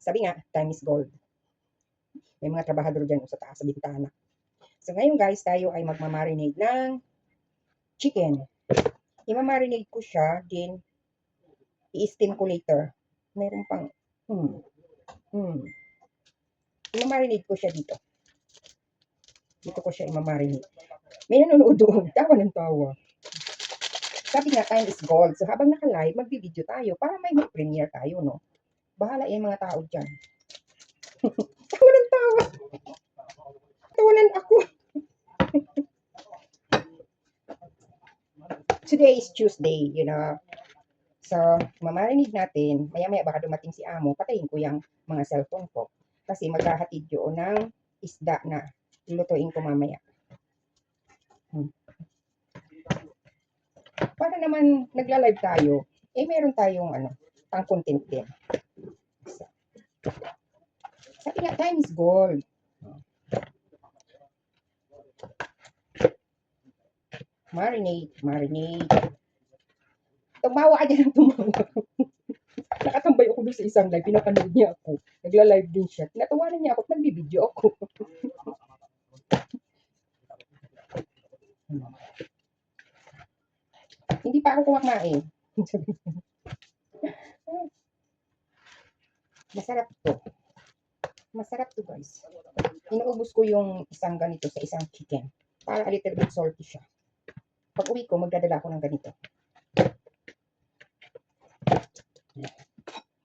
Sabi nga, time is gold. May mga trabahador dyan sa taas, sa bintana. So ngayon guys, tayo ay magmamarinate ng chicken. Imamarinate ko siya, din i-steam ko later. Meron pang, imamarinate ko siya dito. Dito ko siya imamarinate. May nanonood doon, tawa ng tawa. Sabi nga, time is gold. So habang naka-live, magbi-video tayo para may mag-premiere tayo, no? Bahala yung mga tao dyan. Tawa ng tawa. Tawanan ako. Today is Tuesday, you know. So, mamarinate natin. Maya-maya baka dumating si Amo, patayin ko yung mga cellphone ko. Kasi maghahatid yun ng isda na lulutuin ko mamaya. Para naman nagla-live tayo, meron tayong pang content din. So, sabi nga, time is gold. Marinate. Tumawa ka dyan ng tumawa. Nakatambay ako doon sa isang live, pinapanood niya ako. Nagla-live din siya. Tinatawanan niya ako at nagbibideo ako. Hindi pa ako kumakain. Masarap to guys. Inuubos ko yung isang ganito sa isang chicken. Para a little bit salty siya. Pag uwi ko, magdadala ako ng ganito.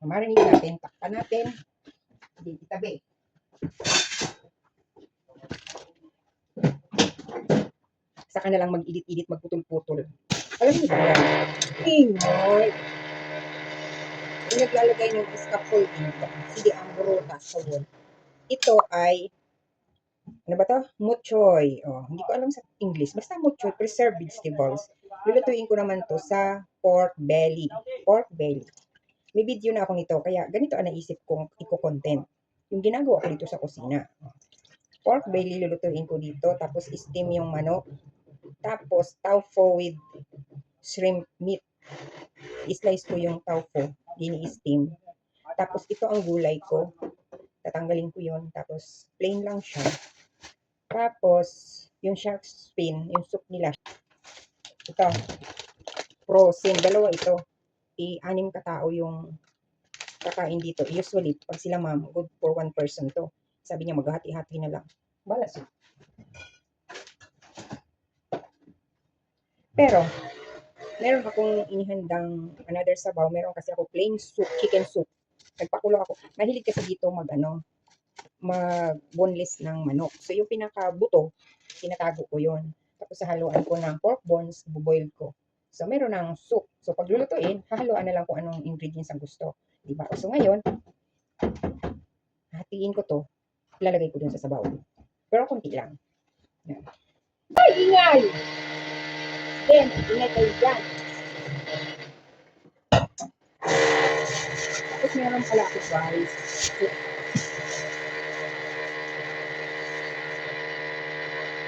Marinate natin, takpan natin. Hindi itabi. Saka na lang mag-edit-edit, magputol-putol. Alam niyo ba yan? Ingay. Yung naglalagay ng scaffolding, sige ang burutas sa wall. Ito ay, ano ba to? Muchoy. Oh, hindi ko alam sa English. Basta muchoy, preserved vegetables. Lulutuin ko naman to sa pork belly. Pork belly. May video na ako nito, kaya ganito ang naisip kong i-content. Yung ginagawa ko dito sa kusina. Pork belly lulutuin ko dito, tapos steam yung manok. Tapos tofu with shrimp meat. I-slice ko yung tofu, dini-steam. Tapos ito ang gulay ko. Tatanggalin ko yun. Tapos plain lang siya. Tapos yung shark fin, yung soup nila. Ito. Frozen. Dalawa ito. I-anim katao yung kakain dito. Usually, pag sila ma'am, good for one person to. Sabi niya, maghati-hati na lang. Balas. Pero, meron akong inihandang another sabaw. Meron kasi ako plain soup, chicken soup. Nagpakulo ako. Mahilig kasi dito mag-boneless ng manok. So, yung pinakabuto, tinatago ko yun. Tapos, haluan ko ng pork bones, buboil ko. So, meron ng soup. So, pag lulutuin, hahaluan na lang kung anong ingredients ang gusto. Diba? So, ngayon, hatiin ko to. Ilalagay ko dun sa sabaw. Pero, konti lang. Yan. Ay, ingay! Then, ingay kayo dyan. Tapos, meron pala ako, guys.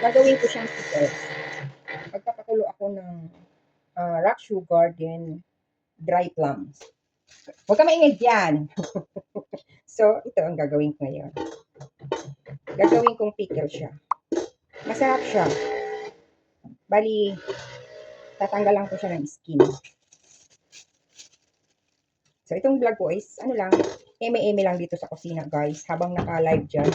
Gagawin ko siyang pickles. Magpapakulo ako ng rock sugar, then dry plums. Huwag ka maingay dyan. So, ito ang gagawin ko ngayon. Gagawin kong pickle siya. Masarap siya. Bali, tatanggalan ko siya ng skin. So, itong vlog ko is, lang, eme-eme lang dito sa kusina, guys, habang naka-live dyan.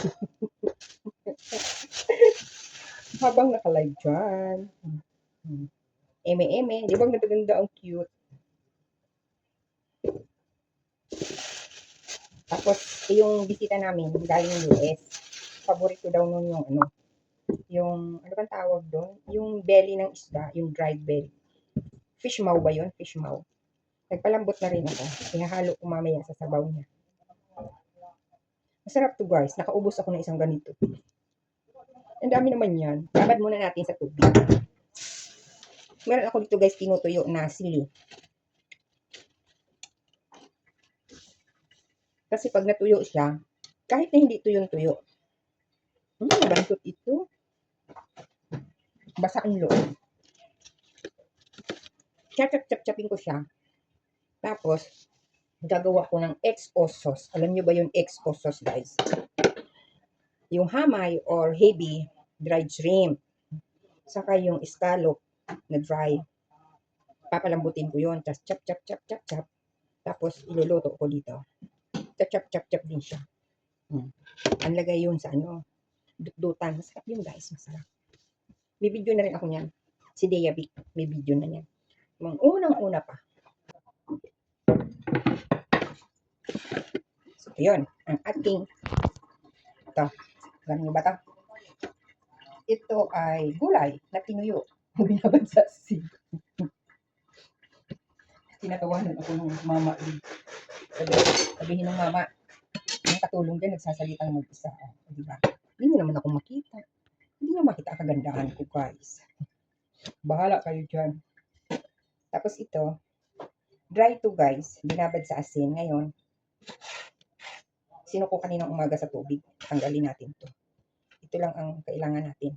Habang naka-live dyan. Eme-eme. Di ba ganda ang cute? Tapos, yung bisita namin, galing US. Paborito daw nun yung, ano bang tawag doon? Yung belly ng isda, yung dried belly. Fish maw ba yun? Fish maw. Nagpalambot na rin ako. Hinahalo ko mamaya sa sabaw niya. Masarap to guys. Nakaubos ako ng isang ganito. Ang dami naman yan. Babad muna natin sa tubig. Meron ako dito guys, tinutuyo na sili. Kasi pag natuyo siya, kahit na hindi tuyong-tuyo, nabantot ito. Basa ang loob. Chap-chap-chap-chapin ko siya. Tapos, Gagawa ko ng XO sauce. Alam nyo ba yung XO sauce, guys? Yung hamay or heavy dried shrimp. Saka yung scallop na dry. Papalambutin ko yun. Tapos chop, chop, chop, chop, chop. Tapos iluluto ko dito. Chop, chop, chop, chop din siya. Ang lagay yun sa ano, dutdutan. Masarap yun, guys. Masarap. May video na rin ako niyan. Si Dea Vic, may video na niyan. Mga unang-una pa. So, yun. Ang ating ito. Alam niyo ba ito? Ito ay gulay na tinuyo. Binabad sa asin. Tinatawanan ako ng mama. Sabihin ng mama, yung katulong dyan, nagsasalitang mag-isa. Diba? Hindi nyo naman ako makita. Hindi nyo makita ang kagandahan ko, guys. Bahala kayo dyan. Tapos ito, dry to, guys. Binabad sa asin. Ngayon, sinuko kaninang umaga sa tubig. Tanggalin natin to. Ito lang ang kailangan natin.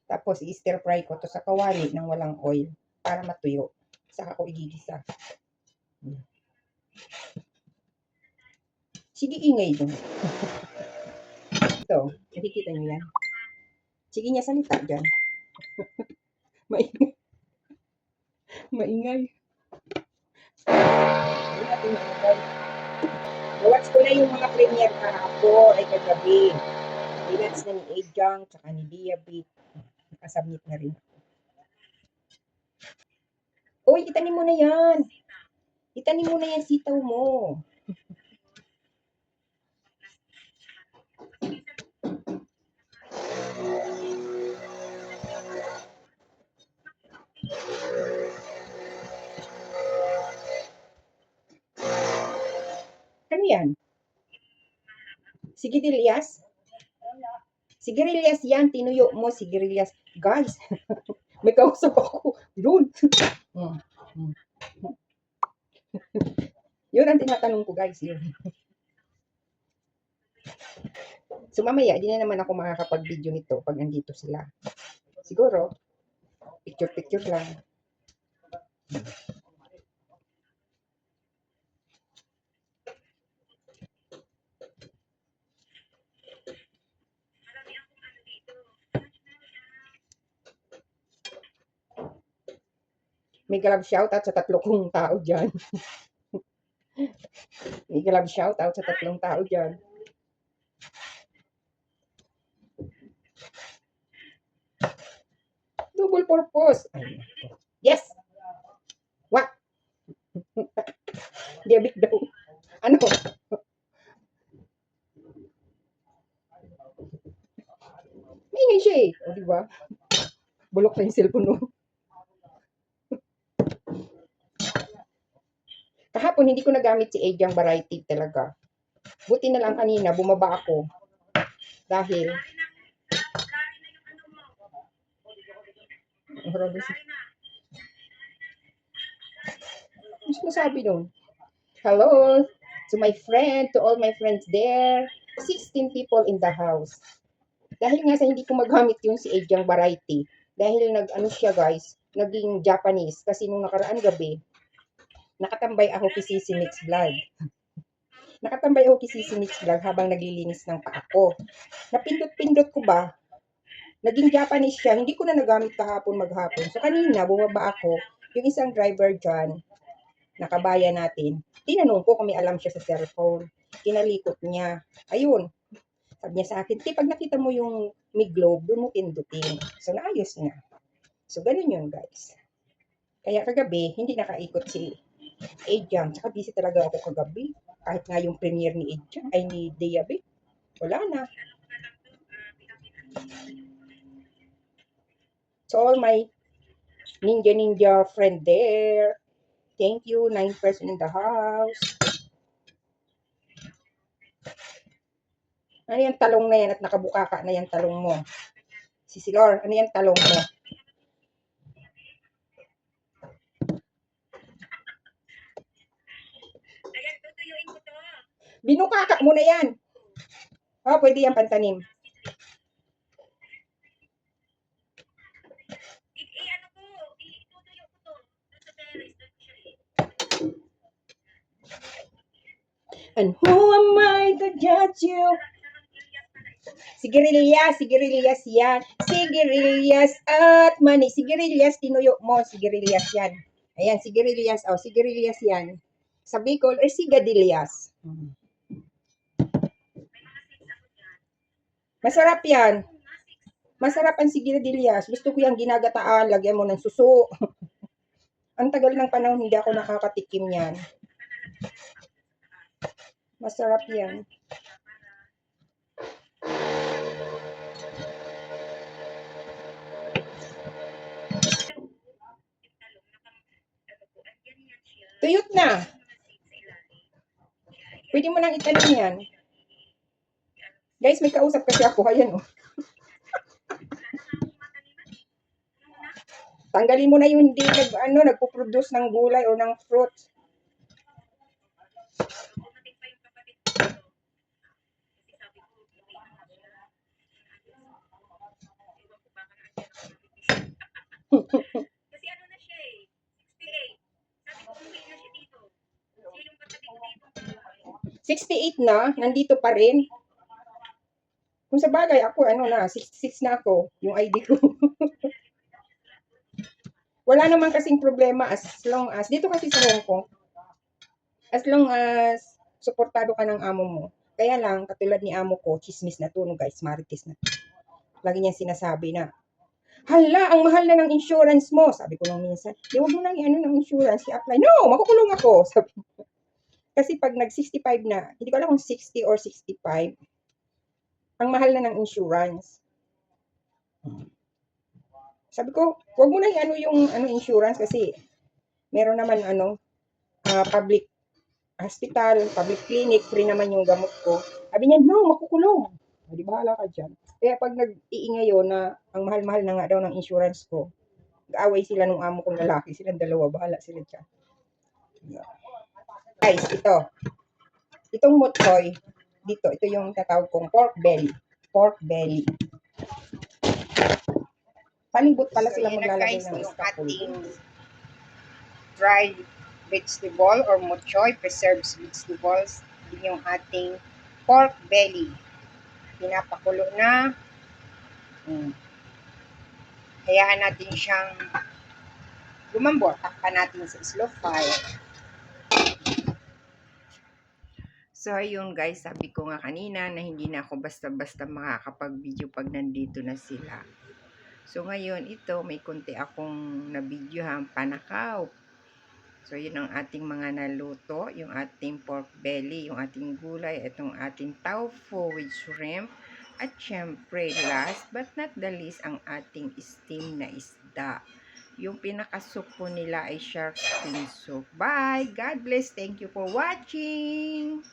Tapos, i-stir fry ko to sa kawali ng walang oil para matuyo. Saka ko igigisa. Sige, ingay dun. Ito, nakikita nyo yan. Sige niya, salita dyan. Maingay. Maingay. Hindi natin maingay. Watch ko na yung mga premiere kahapon ay kagabi. Ilats na ni Ejang, tsaka ni Diabit. Nakasubmit na rin. Uy, itanim mo na yan. Itanim mo na yan, sitaw mo. Ano yan? Sigirilyas? Sigirilyas yan, tinuyo mo, sigirilyas. Guys, may kausap ako. Yun. Yun ang tinatanong ko, guys. Yun. So, mamaya, di na naman ako makakapag-video nito pag nandito sila. Siguro, picture-picture lang. May galab shoutout sa 3 kong tao dyan. May galab shoutout sa 3 tao dyan. Double purpose. Yes! What? Diabik daw. Ano? Maingay siya eh. O, diba? Bulok na yung cellphone mo. Kahapon, hindi ko nagamit si Ejang variety talaga. Buti na lang kanina, bumaba ako. Dahil, ano masabi nun? Hello to my friend, to all my friends there. 16 people in the house. Dahil nga sa hindi ko magamit yung si Ejang variety, dahil nag-ano siya guys, naging Japanese. Kasi nung nakaraan gabi, nakatambay ako kay Sisi Mix Vlog. Nakatambay ako kay Sisi Mix Vlog habang naglilinis ng paa ko. Napindot-pindot ko ba, naging Japanese siya. Hindi ko na nagamit kahapon maghapon. So kanina, bumaba ako, yung isang driver dyan, nakabayan natin, tinanong ko kung may alam siya sa cellphone. Kinalikot niya. Ayun. Sabi niya sa akin, pag nakita mo yung may globe, doon mo pindutin. So, naayos niya. So, ganun yun, guys. Kaya kagabi, hindi nakaikot si Ejang. Tsaka busy talaga ako kagabi. Kahit nga yung premiere ni Ejang, ay ni Diabe, wala na. So, all my ninja friend there, thank you, 9 person in the house. Ano yung talong na yan at nakabukaka na yan talong mo? Sisilor, ano yung talong mo? Ayan, tutuyuin ko to. Binukaka mo na yan. Oh, pwede yan pantanim. And who am I to judge you? Sigirilyas yan. Sigirilyas at mani. Sigirilyas, tinuyo mo. Sigirilyas yan. Ayan, sigirilyas. Oh, sigirilyas yan. Sa Bicol, sigadilyas. Masarap yan. Masarap ang sigirilyas. Gusto ko yung ginagataan. Lagyan mo ng suso. Ang tagal ng panahon, hindi ako nakakatikim yan. Masarap yan. Tuyot na. Pwede mo nang itanong yan. Guys, may kausap kasi ako. Ayan, oh. Tanggalin mo na yung hindi nagpo-produce ng gulay o ng fruits. Kasi ano na siya eh, 68. Sabi ko, umuwi na siya dito. Kasi yung katabi ko dito. 68 na, nandito pa rin. Kung sa bagay, ako, 66 na ako, yung ID ko. Wala naman kasing problema as long as, dito kasi sa Hong Kong, as long as suportado ka ng amo mo. Kaya lang, katulad ni amo ko, chismis na to, no guys, marites na. Lagi niya sinasabi na, hala, ang mahal na ng insurance mo. Sabi ko nung minsan, di wag mo nang ng insurance, i-apply. No, makukulong ako. Sabi ko. Kasi pag nag-65 na, hindi ko alam kung 60 or 65, ang mahal na ng insurance. Sabi ko, wag mo na yung insurance kasi meron naman public hospital, public clinic, free naman yung gamot ko. Sabi niya, no, makukulong. Di bahala ka dyan. Kaya pag nag-iingay yun na ang mahal-mahal na nga daw ng insurance ko, nag-away sila nung amo kong lalaki, silang dalawa, bahala sila dyan. Guys, itong mutsoy, ito yung tatawag kong pork belly. Pork belly. Palibot pala sila maglalagay ng scaffolding. Dried vegetable or mutsoy, preserved vegetables. Yun yung ating pork belly. Pinapakulo na. Hayaan natin siyang lumambot. Takpan natin sa slow fire. So, ayun guys, sabi ko nga kanina na hindi na ako basta-basta makakapag-video pag nandito na sila. So, ngayon, ito, may konti akong na-videohan panakaw. So, yun ang ating mga naluto, yung ating pork belly, yung ating gulay, itong ating tofu with shrimp, at syempre, last but not the least, ang ating steam na isda. Yung pinakasup po nila ay shark fin soup. Bye! God bless! Thank you for watching!